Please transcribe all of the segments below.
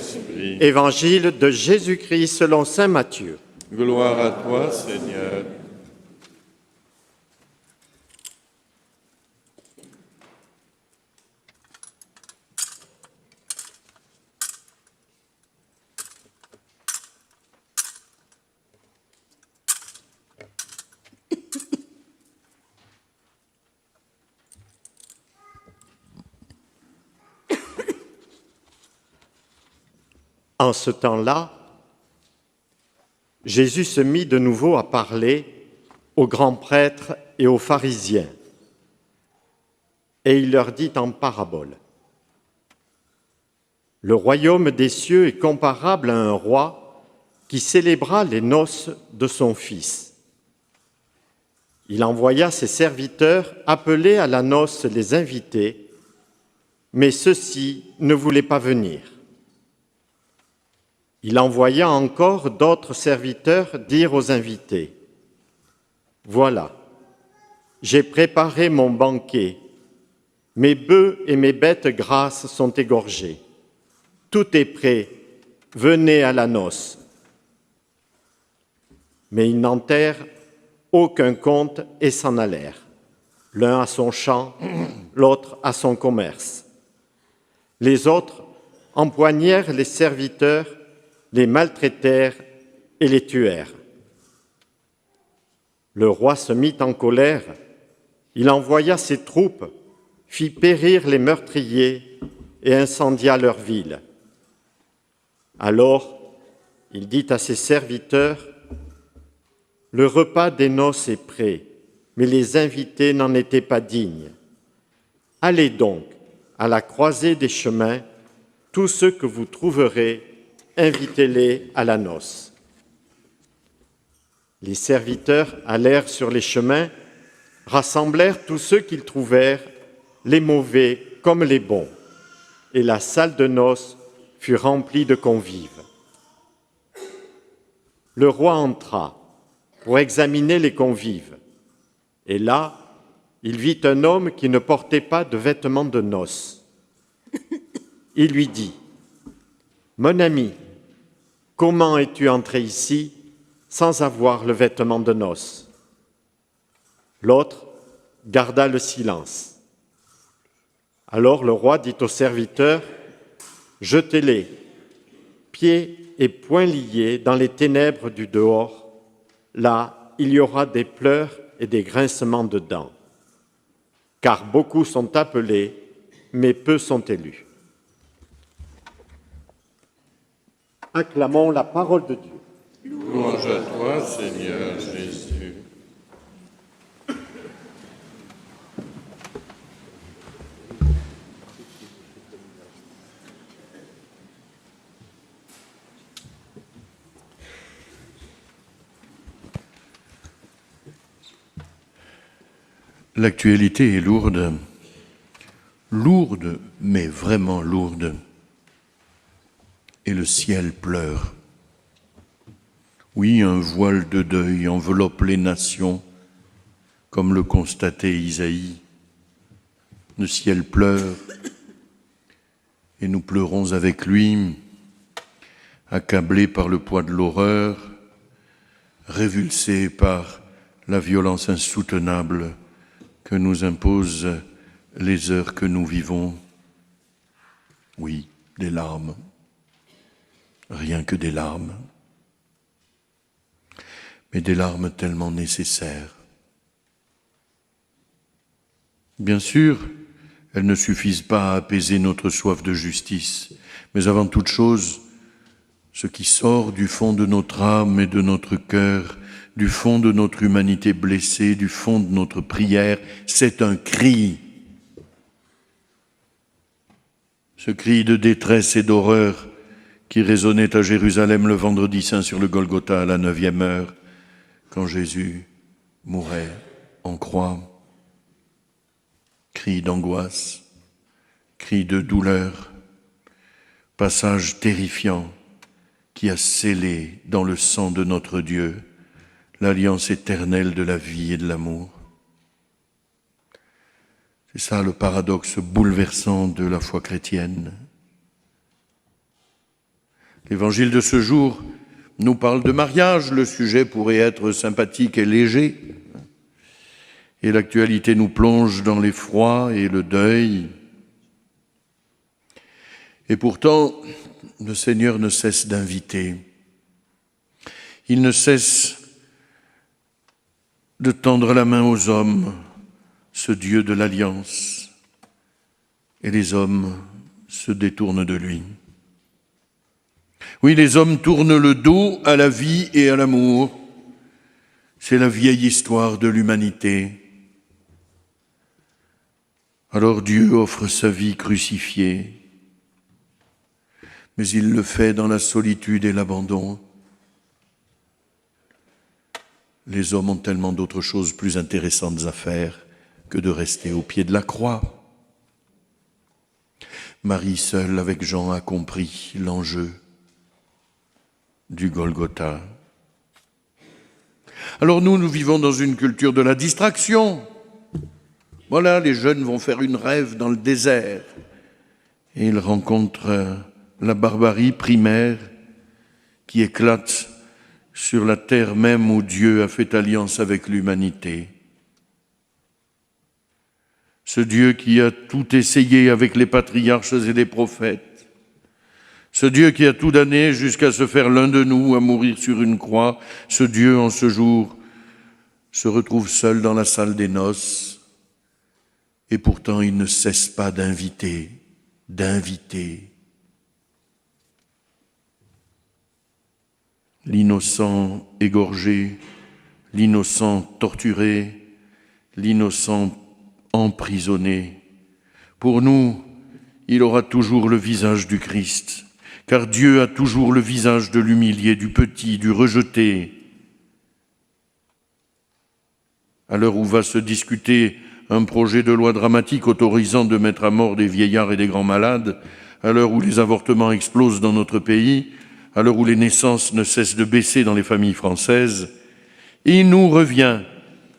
Saint-Esprit. Évangile de Jésus-Christ selon saint Matthieu. Gloire à toi, Seigneur. En ce temps-là, Jésus se mit de nouveau à parler aux grands prêtres et aux pharisiens. Et il leur dit en parabole: « Le royaume des cieux est comparable à un roi qui célébra les noces de son fils. Il envoya ses serviteurs appeler à la noce les invités, mais ceux-ci ne voulaient pas venir. Il envoya encore d'autres serviteurs dire aux invités: « Voilà, j'ai préparé mon banquet, mes bœufs et mes bêtes grasses sont égorgés. Tout est prêt, venez à la noce. » Mais ils n'en tinrent aucun compte et s'en allèrent, l'un à son champ, l'autre à son commerce. Les autres empoignèrent les serviteurs, les maltraitèrent et les tuèrent. Le roi se mit en colère, il envoya ses troupes, fit périr les meurtriers et incendia leur ville. Alors, il dit à ses serviteurs: « Le repas des noces est prêt, mais les invités n'en étaient pas dignes. Allez donc à la croisée des chemins, tous ceux que vous trouverez, invitez-les à la noce. » Les serviteurs allèrent sur les chemins, rassemblèrent tous ceux qu'ils trouvèrent, les mauvais comme les bons, et la salle de noces fut remplie de convives. Le roi entra pour examiner les convives, et là, il vit un homme qui ne portait pas de vêtements de noces. Il lui dit: « Mon ami, comment es-tu entré ici sans avoir le vêtement de noces ?» L'autre garda le silence. Alors le roi dit aux serviteurs: « Jetez-les, pieds et poings liés, dans les ténèbres du dehors. Là, il y aura des pleurs et des grincements de dents. Car beaucoup sont appelés, mais peu sont élus. » Acclamons la parole de Dieu. Louange à toi, Seigneur Jésus. L'actualité est lourde, lourde, mais vraiment lourde. Et le ciel pleure. Oui, un voile de deuil enveloppe les nations, comme le constatait Isaïe. Le ciel pleure, et nous pleurons avec lui, accablés par le poids de l'horreur, révulsés par la violence insoutenable que nous imposent les heures que nous vivons. Oui, des larmes, rien que des larmes, mais des larmes tellement nécessaires. Bien sûr, elles ne suffisent pas à apaiser notre soif de justice, mais avant toute chose, ce qui sort du fond de notre âme et de notre cœur, du fond de notre humanité blessée, du fond de notre prière, c'est un cri. Ce cri de détresse et d'horreur qui résonnait à Jérusalem le vendredi saint sur le Golgotha à la 9e heure, quand Jésus mourait en croix. Cri d'angoisse, cri de douleur, passage terrifiant qui a scellé dans le sang de notre Dieu l'alliance éternelle de la vie et de l'amour. C'est ça le paradoxe bouleversant de la foi chrétienne. L'évangile de ce jour nous parle de mariage. Le sujet pourrait être sympathique et léger. Et l'actualité nous plonge dans l'effroi et le deuil. Et pourtant, le Seigneur ne cesse d'inviter. Il ne cesse de tendre la main aux hommes, ce Dieu de l'alliance. Et les hommes se détournent de lui. Oui, les hommes tournent le dos à la vie et à l'amour. C'est la vieille histoire de l'humanité. Alors Dieu offre sa vie crucifiée, mais il le fait dans la solitude et l'abandon. Les hommes ont tellement d'autres choses plus intéressantes à faire que de rester au pied de la croix. Marie seule avec Jean a compris l'enjeu du Golgotha. Alors nous vivons dans une culture de la distraction. Voilà, les jeunes vont faire une rêve dans le désert et ils rencontrent la barbarie primaire qui éclate sur la terre même où Dieu a fait alliance avec l'humanité. Ce Dieu qui a tout essayé avec les patriarches et les prophètes. Ce Dieu qui a tout donné jusqu'à se faire l'un de nous, à mourir sur une croix. Ce Dieu, en ce jour, se retrouve seul dans la salle des noces. Et pourtant, il ne cesse pas d'inviter. L'innocent égorgé, l'innocent torturé, l'innocent emprisonné. Pour nous, il aura toujours le visage du Christ, car Dieu a toujours le visage de l'humilié, du petit, du rejeté. À l'heure où va se discuter un projet de loi dramatique autorisant de mettre à mort des vieillards et des grands malades, à l'heure où les avortements explosent dans notre pays, à l'heure où les naissances ne cessent de baisser dans les familles françaises, il nous revient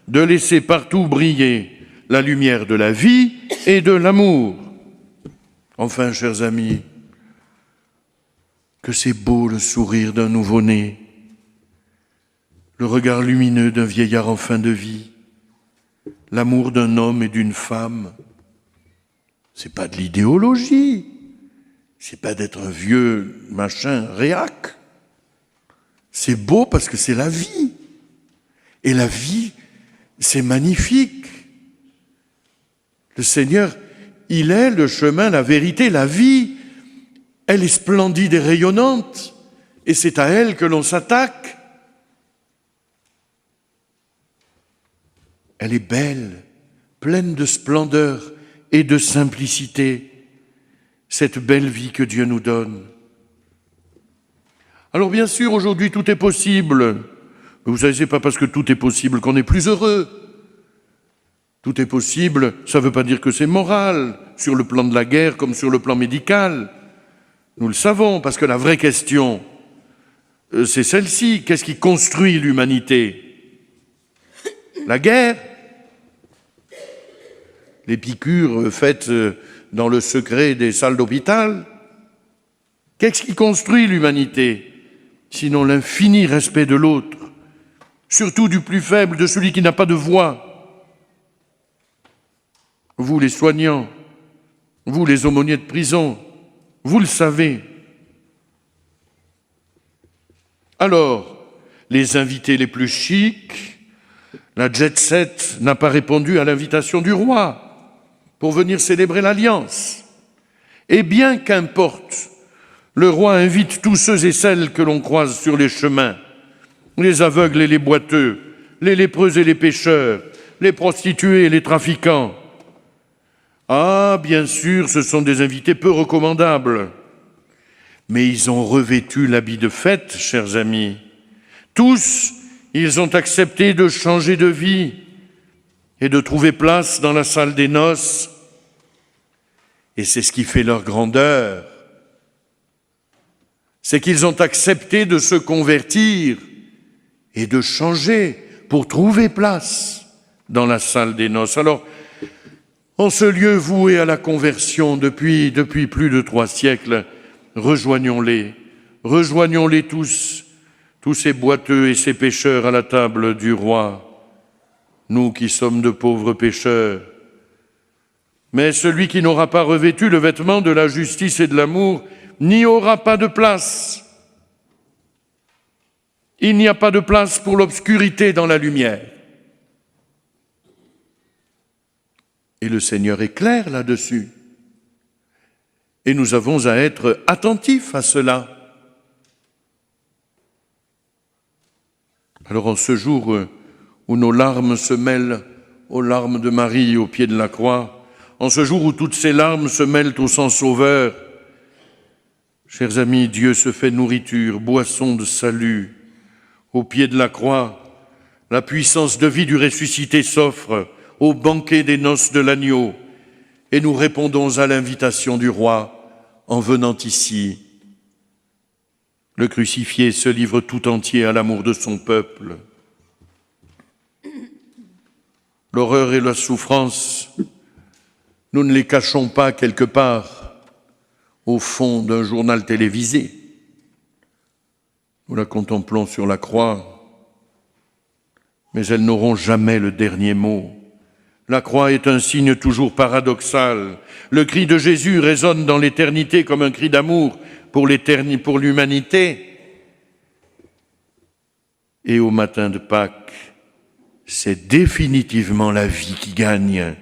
de laisser partout briller la lumière de la vie et de l'amour. Enfin, chers amis, que c'est beau le sourire d'un nouveau-né, le regard lumineux d'un vieillard en fin de vie, l'amour d'un homme et d'une femme. C'est pas de l'idéologie, c'est pas d'être un vieux machin réac. C'est beau parce que c'est la vie. Et la vie, c'est magnifique. Le Seigneur, il est le chemin, la vérité, la vie. Elle est splendide et rayonnante, et c'est à elle que l'on s'attaque. Elle est belle, pleine de splendeur et de simplicité, cette belle vie que Dieu nous donne. Alors bien sûr, aujourd'hui, tout est possible. Mais vous savez, c'est pas parce que tout est possible qu'on est plus heureux. Tout est possible, ça ne veut pas dire que c'est moral, sur le plan de la guerre comme sur le plan médical. Nous le savons, parce que la vraie question, c'est celle-ci. Qu'est-ce qui construit l'humanité ? La guerre, les piqûres faites dans le secret des salles d'hôpital. Qu'est-ce qui construit l'humanité, sinon l'infini respect de l'autre, surtout du plus faible, de celui qui n'a pas de voix. Vous les soignants, vous les aumôniers de prison, vous le savez. Alors, les invités les plus chics, la jet-set n'a pas répondu à l'invitation du roi pour venir célébrer l'Alliance. Et bien qu'importe, le roi invite tous ceux et celles que l'on croise sur les chemins, les aveugles et les boiteux, les lépreux et les pécheurs, les prostituées et les trafiquants. Ah, bien sûr, ce sont des invités peu recommandables, mais ils ont revêtu l'habit de fête, chers amis. Tous, ils ont accepté de changer de vie et de trouver place dans la salle des noces. Et c'est ce qui fait leur grandeur. C'est qu'ils ont accepté de se convertir et de changer pour trouver place dans la salle des noces. Alors, en ce lieu voué à la conversion depuis plus de 3 siècles, rejoignons-les, rejoignons-les tous ces boiteux et ces pécheurs à la table du roi, nous qui sommes de pauvres pécheurs. Mais celui qui n'aura pas revêtu le vêtement de la justice et de l'amour n'y aura pas de place. Il n'y a pas de place pour l'obscurité dans la lumière. Et le Seigneur est clair là-dessus. Et nous avons à être attentifs à cela. Alors en ce jour où nos larmes se mêlent aux larmes de Marie au pied de la croix, en ce jour où toutes ces larmes se mêlent au sang sauveur, chers amis, Dieu se fait nourriture, boisson de salut. Au pied de la croix, la puissance de vie du ressuscité s'offre au banquet des noces de l'agneau, et nous répondons à l'invitation du roi en venant ici. Le crucifié se livre tout entier à l'amour de son peuple. L'horreur et la souffrance, nous ne les cachons pas quelque part au fond d'un journal télévisé. Nous la contemplons sur la croix, mais elles n'auront jamais le dernier mot. La croix est un signe toujours paradoxal. Le cri de Jésus résonne dans l'éternité comme un cri d'amour pour l'humanité. Et au matin de Pâques, c'est définitivement la vie qui gagne.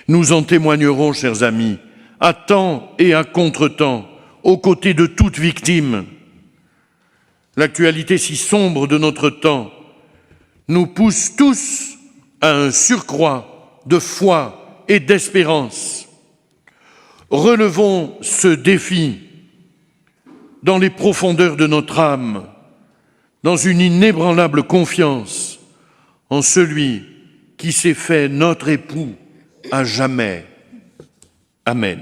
Nous en témoignerons, chers amis, à temps et à contre-temps, aux côtés de toute victime. L'actualité si sombre de notre temps nous pousse tous à un surcroît de foi et d'espérance. Relevons ce défi dans les profondeurs de notre âme, dans une inébranlable confiance en celui qui s'est fait notre époux à jamais. Amen.